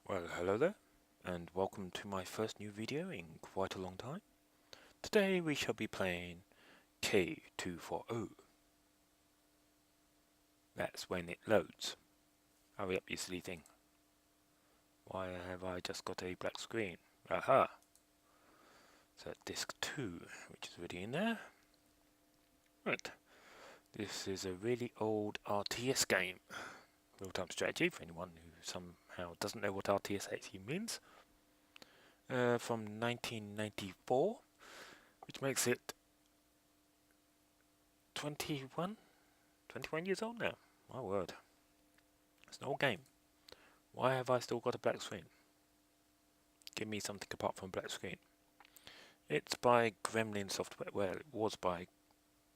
Well, hello there, and welcome to my first new video in quite a long time. Today we shall be playing K240. That's when it loads. Hurry up, you silly thing. Why have I just got a black screen? Aha! So disc 2, which is already in there. Right. This is a really old RTS game. Real-time strategy, for anyone who somehow doesn't know what RTS actually means. From 1994, which makes it 21 years old now. My word. It's an old game. Why have I still got a black screen? Give me something apart from a black screen. It's by Gremlin Software. Well, it was by...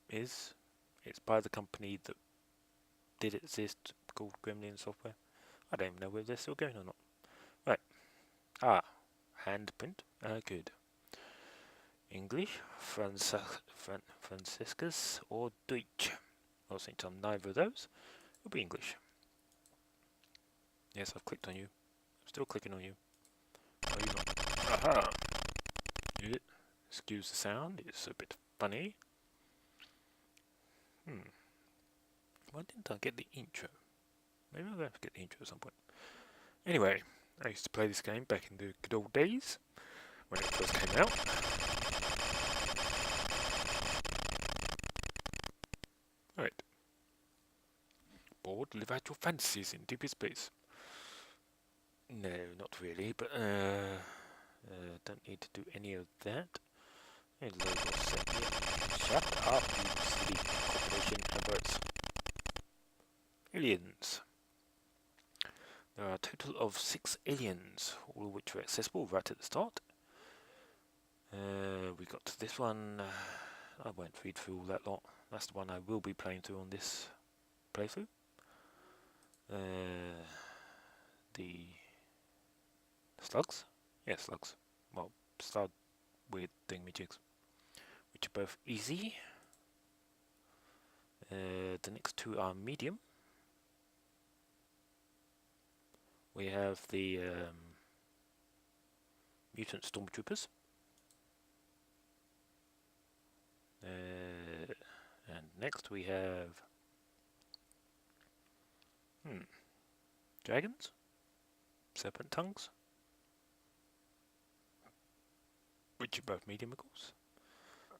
It's by the company that did exist, called Gremlin Software. I don't even know whether they're still going or not. Right. Handprint. Good. English, Franciscus, or Deutsch. Well, since I'm neither of those, it'll be English. Yes, I've clicked on you. I'm still clicking on you. No, you're not. Aha! Excuse the sound, it's a bit funny. Why didn't I get the intro? Maybe I'll have to get the intro at some point. Anyway, I used to play this game back in the good old days, when it first came out. Right. Bored? Live out your fantasies in deeper space. No, not really, but don't need to do any of that. Shut up, you silly corporation adverts. Aliens. There are a total of 6 aliens, all of which are accessible right at the start. We got to this one. I won't read through all that lot. That's the one I will be playing through on this playthrough. The slugs? Yeah, slugs. Well, slug weird thingamajigs, which are both easy. The next two are medium. We have the mutant stormtroopers. And next we have dragons, serpent tongues, which are both medium, of course.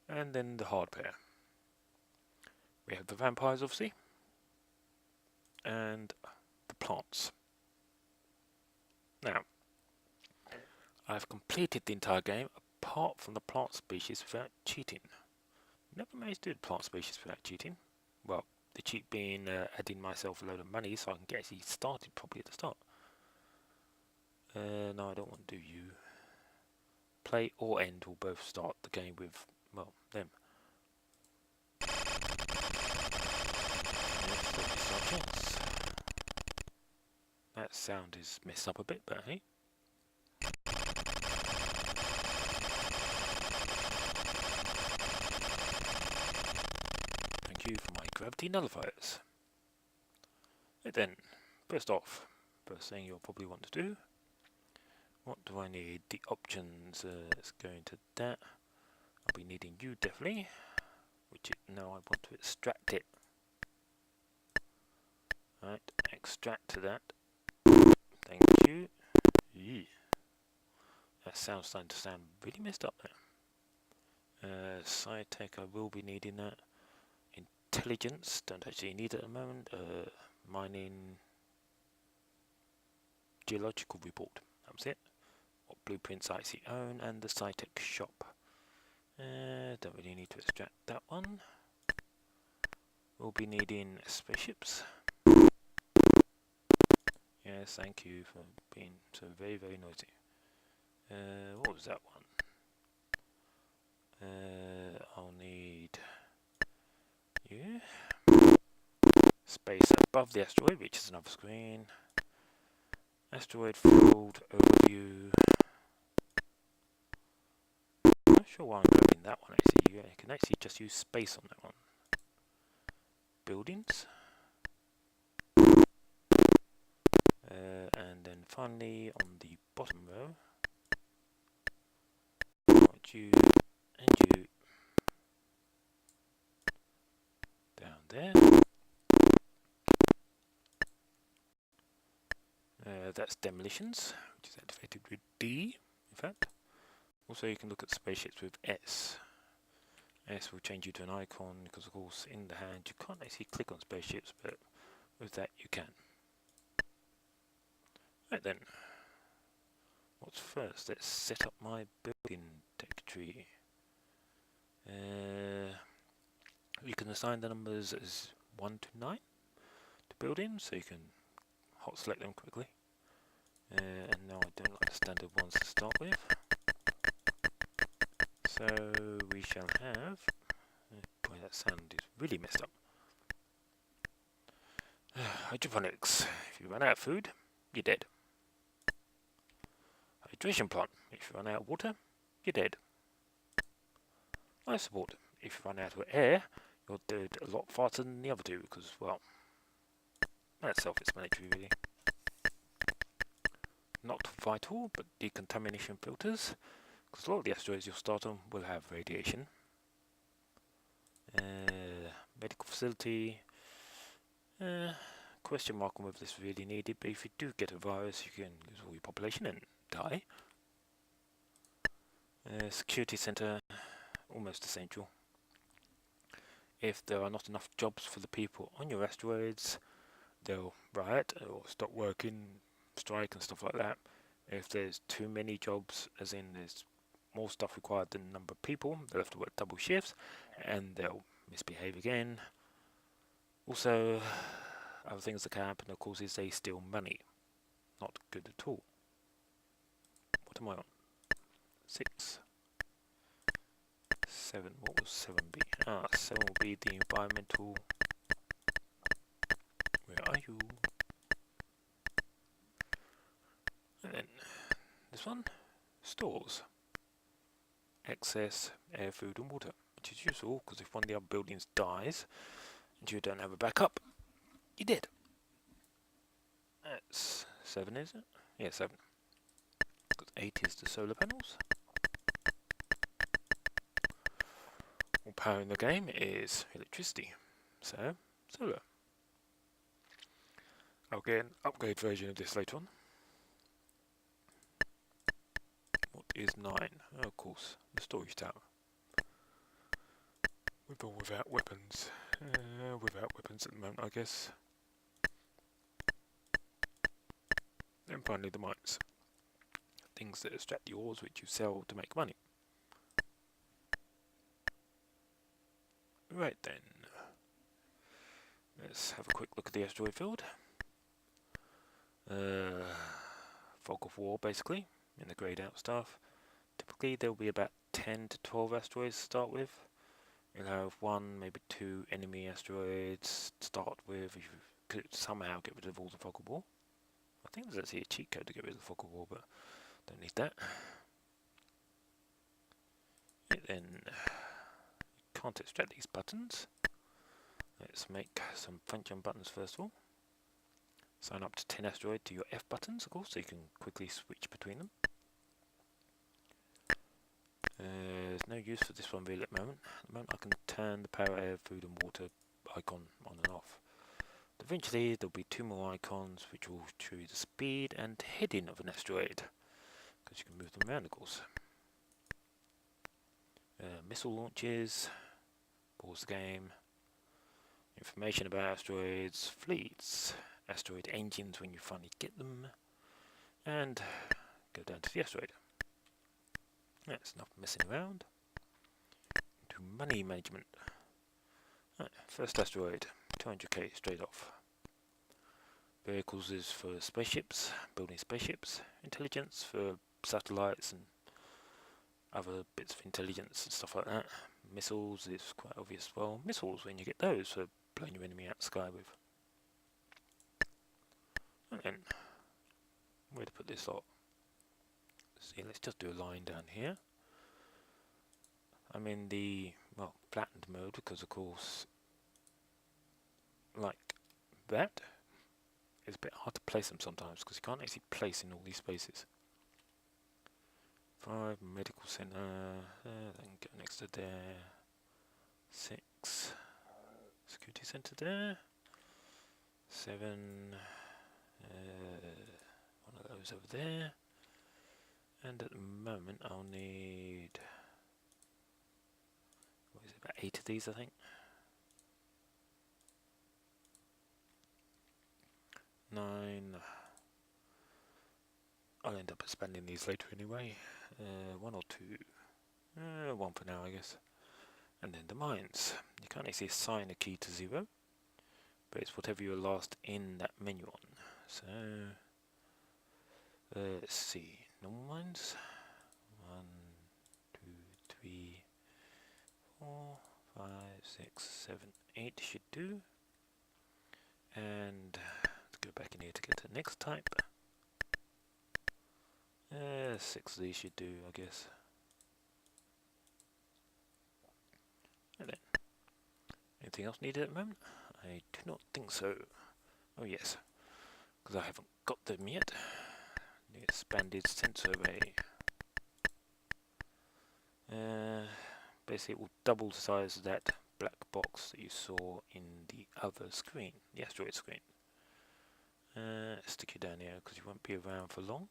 And then the hard pair. We have the vampires, obviously, and the plants. Now, I've completed the entire game apart from the plant species without cheating. Never managed to do the plant species without cheating. Well, the cheat being adding myself a load of money so I can get actually started properly at the start. No, I don't want to do you. Play or end will both start the game with, well, them. That sound is messed up a bit, but hey. Thank you for my gravity nullifiers. Right then, first thing you'll probably want to do. What do I need? The options. Let's go into that. I'll be needing you definitely. Now I want to extract it. Right, extract that. Thank you. Eee. That sound's starting to sound really messed up there. Side tech, I will be needing that. Intelligence, don't actually need it at the moment. Mining, geological report, that was it. What blueprints I actually own, and the SciTech shop. Don't really need to extract that one. We'll be needing spaceships. Yes, thank you for being so very, very noisy. What was that one? I'll need you. Space above the asteroid, which is another screen. Asteroid field overview. I'm not sure why I'm grabbing that one actually. You can actually just use space on that one. Buildings. And then finally, on the bottom row, I want you and you down there. That's demolitions, which is activated with D, in fact. Also, you can look at spaceships with S. S will change you to an icon, because of course in the hand you can't actually click on spaceships, but with that you can. Right then, what's first? Let's set up my building tech tree. You can assign the numbers as 1 to 9 to buildings, so you can hot select them quickly. And now I don't like the standard ones to start with. So we shall have, boy that sound is really messed up. Hydroponics, if you run out of food, you're dead. Hydration plant, if you run out of water, you're dead. Life support, if you run out of air, you're dead a lot faster than the other two, because, well, that's self-explanatory really. Not vital, but decontamination filters, because a lot of the asteroids you'll start on will have radiation. Medical facility, question mark on whether this is really needed, but if you do get a virus you can lose all your population and die. Security center, almost essential. If there are not enough jobs for the people on your asteroids, they'll riot or stop working, strike and stuff like that. If there's too many jobs, as in there's more stuff required than the number of people, they'll have to work double shifts and they'll misbehave again. Also, other things that can happen, of course, is they steal money. Not good at all. What am I on? 6. 7. What was 7 be? 7 will be the environmental. Where are you? And then this one, stores. Excess air, food and water, which is useful because if one of the other buildings dies and you don't have a backup, you're dead. That's 7, is it? Yeah, 7. Because 8 is the solar panels. All power in the game is electricity, so solar. I'll get an upgrade version of this later on. What is 9? Oh, of course, the storage tower. With or without weapons? Without weapons at the moment, I guess. And finally the mines. Things that extract the ores which you sell to make money. Right then. Let's have a quick look at the asteroid field. Fog of war, basically, in the greyed out stuff. Typically there will be about 10 to 12 asteroids to start with. You'll have 1, maybe 2 enemy asteroids to start with. If you could somehow get rid of all the fog of war. I think there's actually a cheat code to get rid of the fog of war, but don't need that. Then you can't extract these buttons. Let's make some function buttons first of all. Sign up to 10 asteroid to your F buttons, of course, so you can quickly switch between them. There's no use for this one really at the moment. At the moment I can turn the power, air, food and water icon on and off. Eventually there'll be 2 more icons which will show you the speed and heading of an asteroid, because you can move them around of course. Missile launches, pause the game, information about asteroids, fleets, asteroid engines when you finally get them, and go down to the asteroid. That's enough messing around. To money management. Right, first asteroid, 200k straight off. Vehicles is for spaceships, building spaceships. Intelligence for satellites and other bits of intelligence and stuff like that. Missiles is quite obvious as well. Missiles, when you get those, for blowing your enemy out the sky with. And then, where to put this lot? See, let's just do a line down here. I'm in the, well, flattened mode because of course, like that, It's a bit hard to place them sometimes because you can't actually place in all these spaces. 5 medical center, then go next to there. 6 security center there. 7 one of those over there. And at the moment I'll need, what is it, about 8 of these I think. 9. I'll end up expanding these later anyway. 1 or 2. 1 for now I guess. And then the mines. You can't actually assign a key to 0, but it's whatever you're last in that menu on. So let's see. Normal mines. 1, 2, 3, 4, 5, 6, 7, 8 should do. And let's go back in here to get to the next type. 6 of these should do, I guess. And then, anything else needed at the moment? I do not think so. Oh yes, because I haven't got them yet. The expanded sensor array. Basically it will double the size of that black box that you saw in the other screen, the asteroid screen. Stick you down here because you won't be around for long.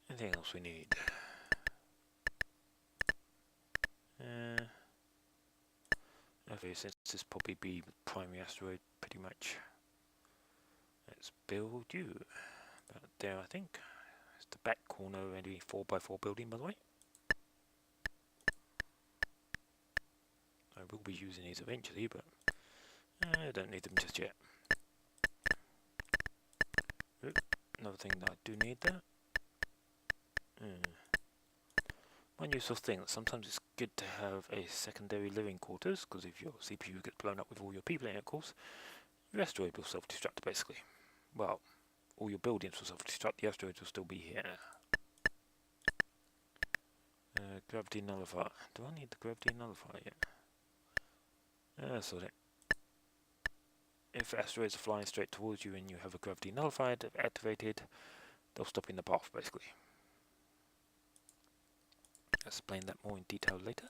Anything else we need? Okay, since this probably be the primary asteroid pretty much. Let's build you. About there I think. It's the back corner of any 4x4 building by the way. I will be using these eventually, but I don't need them just yet. Oop, another thing that I do need there. One useful thing, sometimes it's good to have a secondary living quarters, because if your CPU gets blown up with all your people in it, of course, your asteroid will self-destruct basically. Well, all your buildings will self-destruct, the asteroids will still be here. Gravity nullifier. Do I need the gravity nullifier yet? Sort it. If asteroids are flying straight towards you and you have a gravity nullifier activated, they'll stop in the path basically. I'll explain that more in detail later.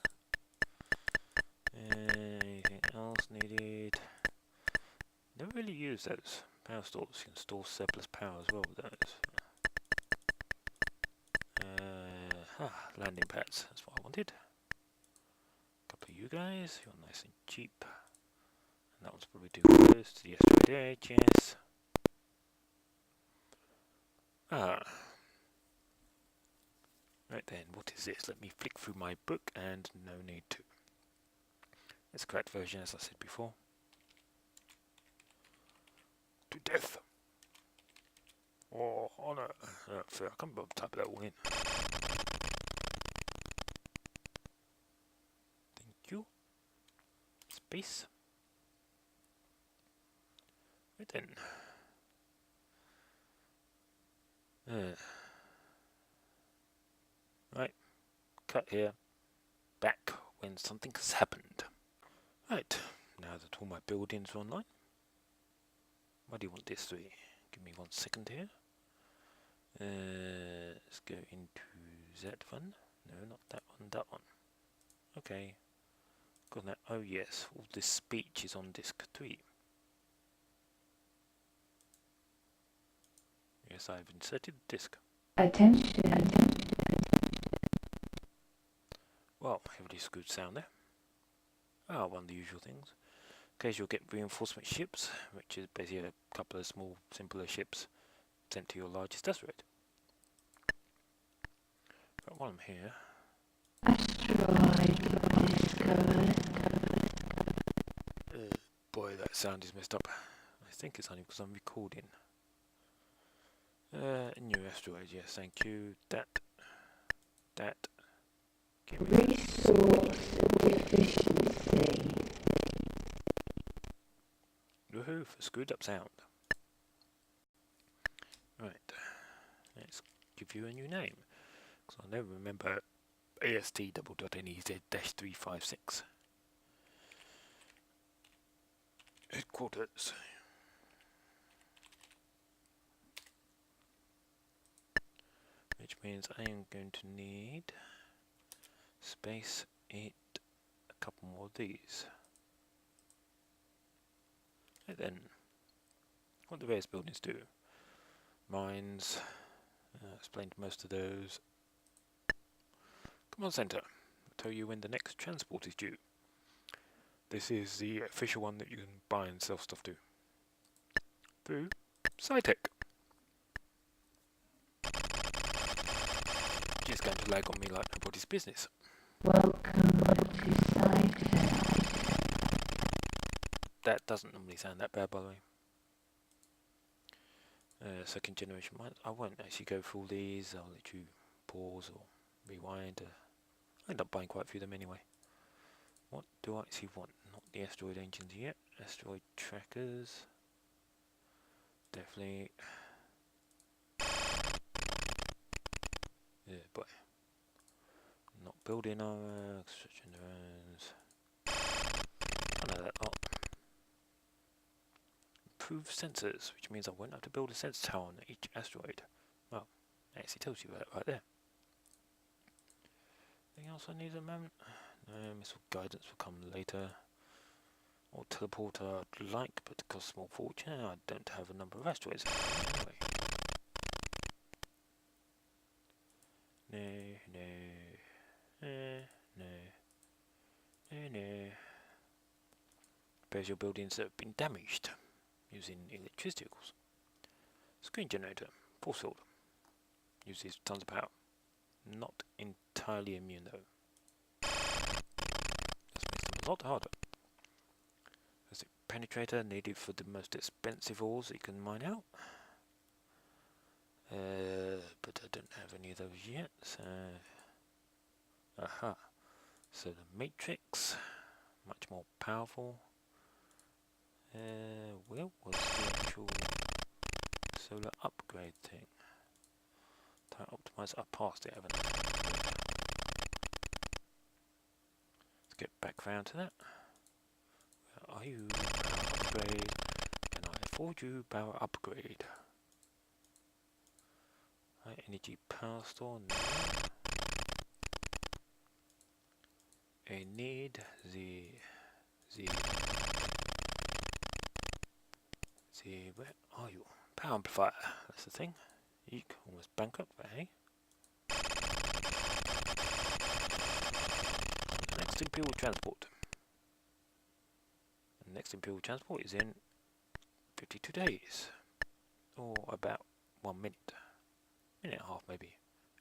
Anything else needed? Never really use those power stores. You can store surplus power as well with those. Landing pads, that's what I wanted. A couple of you guys, you're nice and cheap. And that one's probably too close to the asteroid edge, yes. Right then, what is this? Let me flick through my book, and no need to. It's the correct version, as I said before. To death. Or honor. Fair, I can't type that all in. Thank you. Space. Right then. Right. Cut here. Back when something has happened. Right. Now that all my buildings are online. Why do you want this 3? Give me 1 second here. Let's go into that one. No, not that one, that one. Okay. Got that. Oh yes, all this speech is on disk 3. Yes, I've inserted the disk. Attention. Well, heavily screwed sound there. One of the usual things. Occasionally you'll get reinforcement ships, which is basically a couple of small, simpler ships sent to your largest asteroid. But while I'm here... Asteroid discovered. Boy, that sound is messed up. I think it's only because I'm recording. New asteroid, yes, thank you. That. Resource deficiency. Woohoo, for screwed up sound. Right, let's give you a new name. Because I never remember AST:/NEZ-356. Headquarters. Which means I am going to need space, it, a couple more of these. And then, what the various buildings do. Mines, explained most of those. Command Center, I'll tell you when the next transport is due. This is the official one that you can buy and sell stuff to. Through SciTech. She's going to lag on me like nobody's business. Welcome to SciTech. That doesn't normally sound that bad, by the way. Second generation mines. I won't actually go through all these. I'll let you pause or rewind. I end up buying quite a few of them anyway. What do I actually want? Not the asteroid engines yet. Asteroid trackers. Definitely. Yeah, but not building armor, construction drones. I know that lot. Improve sensors, which means I won't have to build a sensor tower on each asteroid. Well, it actually tells you that right there. Anything else I need at the moment? No, missile guidance will come later. Or teleporter I'd like, but it costs a small fortune. I don't have a number of asteroids anyway. No. Repairs your buildings that have been damaged using electricity, of course. Screen generator, force field. Uses tons of power. Not entirely immune though. This makes them a lot harder. There's a penetrator needed for the most expensive ores that you can mine out. But I don't have any of those yet, so... Aha. So the matrix, much more powerful. Where was the actual solar upgrade thing? Tire optimizer, I passed it, haven't I? Let's get back round to that. Where are you? Power upgrade. Can I afford you? Power upgrade. High energy power store. No. I need the where are you? Power amplifier. That's the thing. Eek, almost bankrupt, but hey. Next Imperial transport. The next Imperial transport is in 52 days. Or about 1 minute. Minute and a half maybe.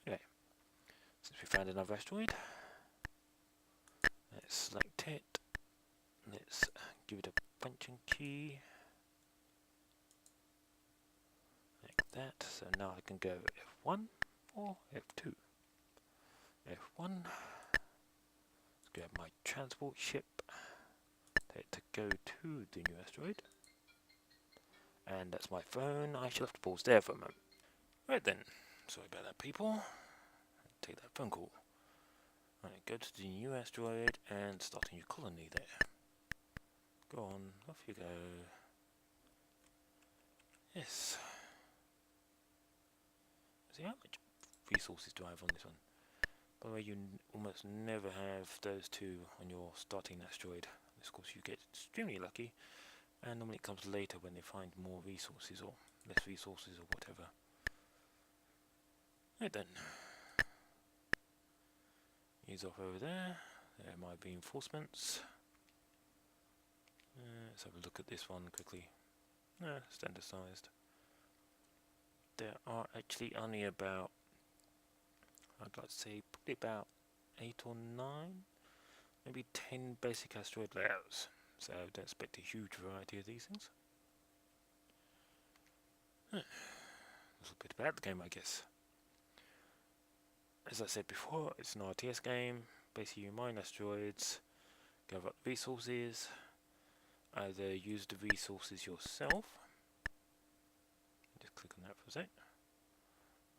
Anyway. Since we found another asteroid. Let's select it. Let's give it a function key. Like that. So now I can go F1 or F2. F1. Let's grab my transport ship. Tell it to go to the new asteroid. And that's my phone. I shall have to pause there for a moment. Right then. Sorry about that, people. Take that phone call. Right, go to the new asteroid and start a new colony there. Go on, off you go. Yes. See how much resources do I have on this one? By the way, you almost never have those two on your starting asteroid. Of course, you get extremely lucky, and normally it comes later when they find more resources or less resources or whatever. Right then. He's off over there. There are my reinforcements. Let's have a look at this one quickly. Standard sized. There are actually only about, I'd like to say, probably about 8 or 9, maybe 10 basic asteroid layouts. So don't expect a huge variety of these things. A little bit about the game, I guess. As I said before, it's an RTS game. Basically, you mine asteroids, gather up resources, either use the resources yourself. Just click on that for a sec.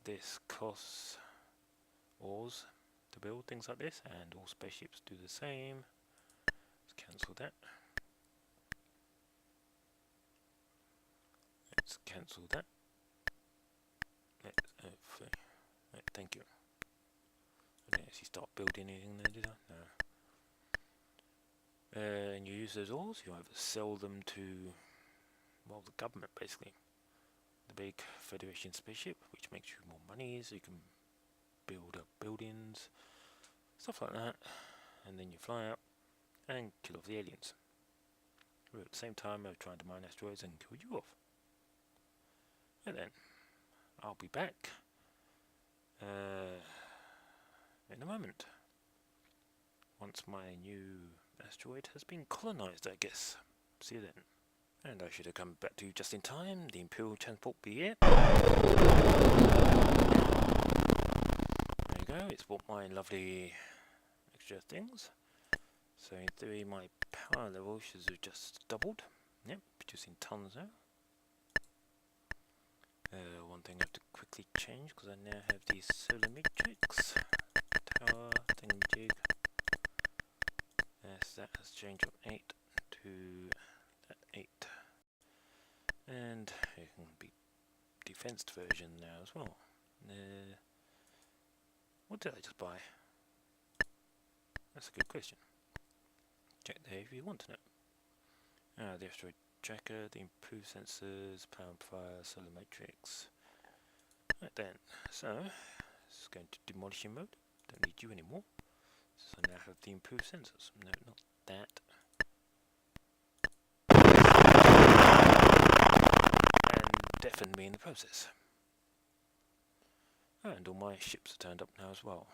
This costs ores to build things like this, and all spaceships do the same. Let's cancel that. let's cancel that. Let's thank you. I didn't actually start building anything there, did I? No. And you use those ores, you either sell them to, well, the government basically. The big Federation spaceship, which makes you more money, so you can build up buildings, stuff like that. And then you fly out and kill off the aliens. But at the same time, they're trying to mine asteroids and kill you off. And then I'll be back in a moment, once my new asteroid has been colonized, I guess. See you then. And I should have come back to you just in time. The Imperial transport be here. There you go. It's bought my lovely extra things. So in theory, my power level should have just doubled. Yep, producing tons now. One thing I have to quickly change, because I now have the solar matrix tower thingamajig. Yes, that has changed from 8 to 8. And it can be defensed version now as well. What did I just buy? That's a good question. Check there if you want to know. The asteroid tracker, the improved sensors, power amplifier, solar matrix. Right then, so it's going to demolition mode. Don't need you anymore. So now I have the improved sensors. No, not that. And deafen me in the process. And all my ships are turned up now as well.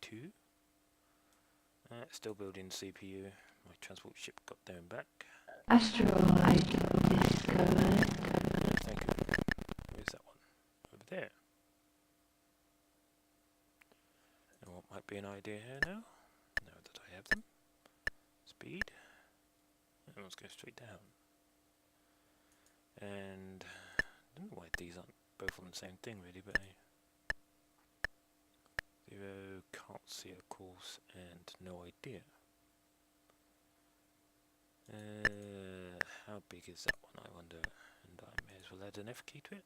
F2. Still building CPU. My transport ship got there and back. Asteroid discovered. Thank you. Where's that one? Over there. And what might be an idea here now? Now that I have them. Speed. And let's go straight down. And I don't know why these aren't both on the same thing really, but hey. 0, can't see of course, and no idea. How big is that one, I wonder? And I may as well add an F key to it.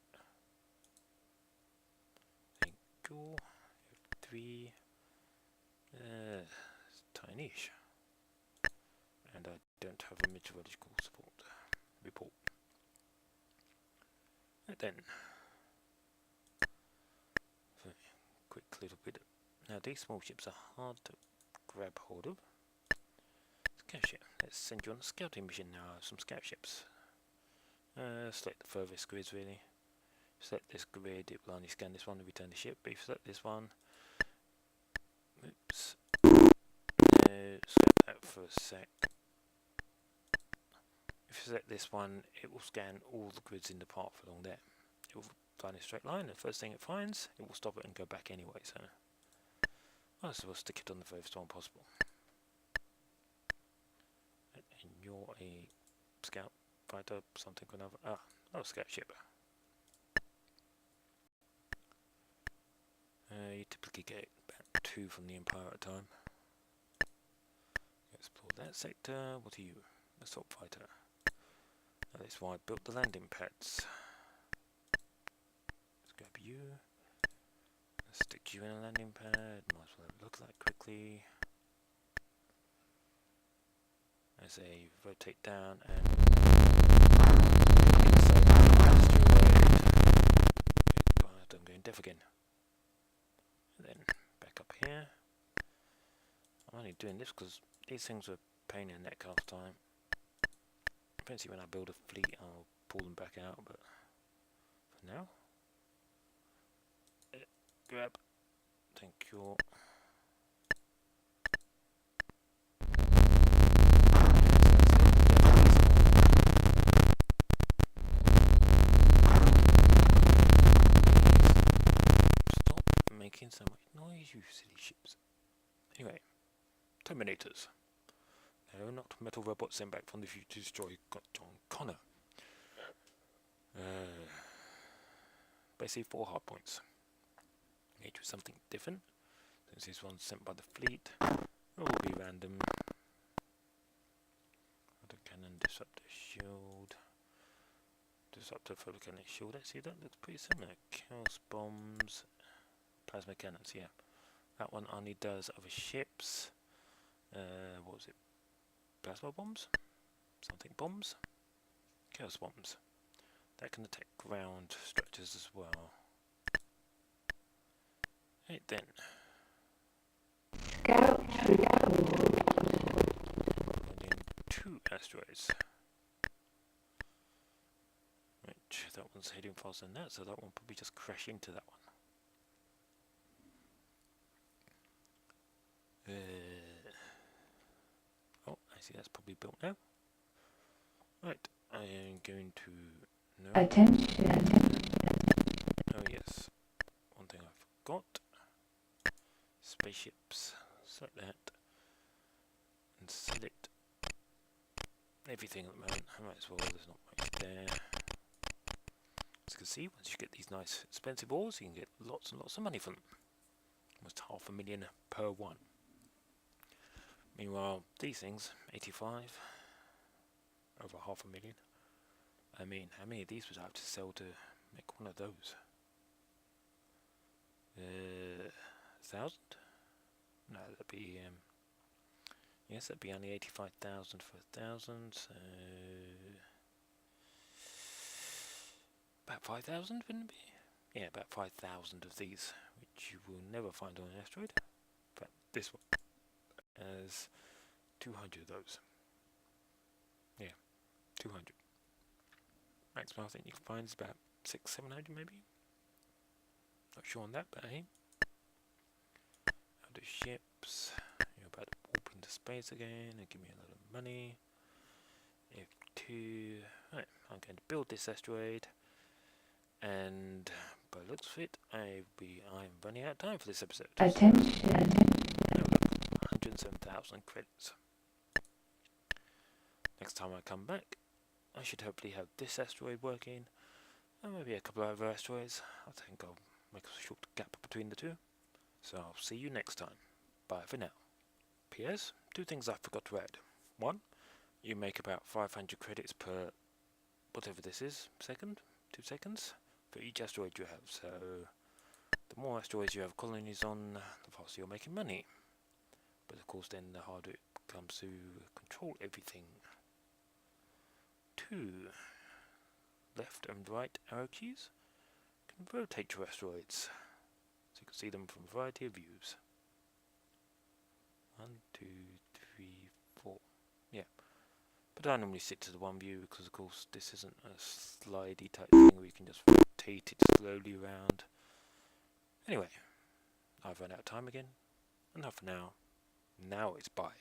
Thank you. F3. It's tiny-ish. And I don't have a meteorological report. And then, so, quick little bit. Now these small ships are hard to grab hold of. Scout ship. Let's send you on a scouting mission now. I have some scout ships. Select the furthest grids really. Select this grid, it will only scan this one and return the ship. But if you select this one, oops. Select that for a sec. If you select this one, it will scan all the grids in the path along there. It will find a straight line, and the first thing it finds, it will stop it and go back anyway, so I suppose stick it on the furthest one possible. And you're a scout fighter, something or another. Oh, scout ship. You typically get about 2 from the Empire at a time. Explore that sector. What are you? Assault fighter. That's why I built the landing pads. Let's grab you. Let's stick you in a landing pad. Might as well look at that quickly. As I rotate down and inside the asteroid. God, I'm going deaf again. And then back up here. I'm only doing this because these things were a pain in the neck half the time. Eventually when I build a fleet I'll pull them back out, but for now, grab, thank you. Stop making so much noise, you silly ships. Anyway, Terminators. No, not metal robots sent back from the future to destroy John Connor. Basically 4 hard points. Need to do something different. Since this one's sent by the fleet, it will be random. Auto cannon, disrupt the shield. Disruptor photokinetic shield. Actually, that looks pretty similar. Chaos bombs, plasma cannons. Yeah, that one only does other ships. What was it? Plasma bombs? Something bombs? Chaos bombs. That can attack ground structures as well. Right then. Scout report. Finding 2 asteroids. Right, that one's heading faster than that, so that one will probably just crash into that one. Oh, I see that's probably built now. Right, I am going to... No. Attention. Oh yes, one thing I forgot. Spaceships. Select that. And select everything at the moment. I might as well, there's not much there. As you can see, once you get these nice expensive ores, you can get lots and lots of money from them. Almost $500,000 per one. Meanwhile, these things, 85, over $500,000. I mean, how many of these would I have to sell to make one of those? 1,000? No, that'd be, yes, that'd be only 85,000 for 1,000, so... about 5,000, wouldn't it be? Yeah, about 5,000 of these, which you will never find on an asteroid. In fact, this one has 200 of those. Yeah, 200. Maximum I think you can find is about 600-700 maybe. Not sure on that, but hey. Other ships. You're about to warp into space again and give me a lot of money. F2. Right, I'm going to build this asteroid. And by the looks of it, I'm running out of time for this episode. Attention. Oh, look, 107,000 credits. Next time I come back, I should hopefully have this asteroid working, and maybe a couple of other asteroids. I think I'll make a short gap between the two. So I'll see you next time. Bye for now. P.S. 2 things I forgot to add. 1, you make about 500 credits per whatever this is, 2 seconds, for each asteroid you have. So the more asteroids you have colonies on, the faster you're making money. But of course then the harder it becomes to control everything. 2, left and right arrow keys can rotate your asteroids, so you can see them from a variety of views. 1, 2, 3, 4. Yeah. But I normally stick to the one view because of course this isn't a slidey type thing where you can just rotate it slowly around. Anyway, I've run out of time again. Enough for now. Now it's bye.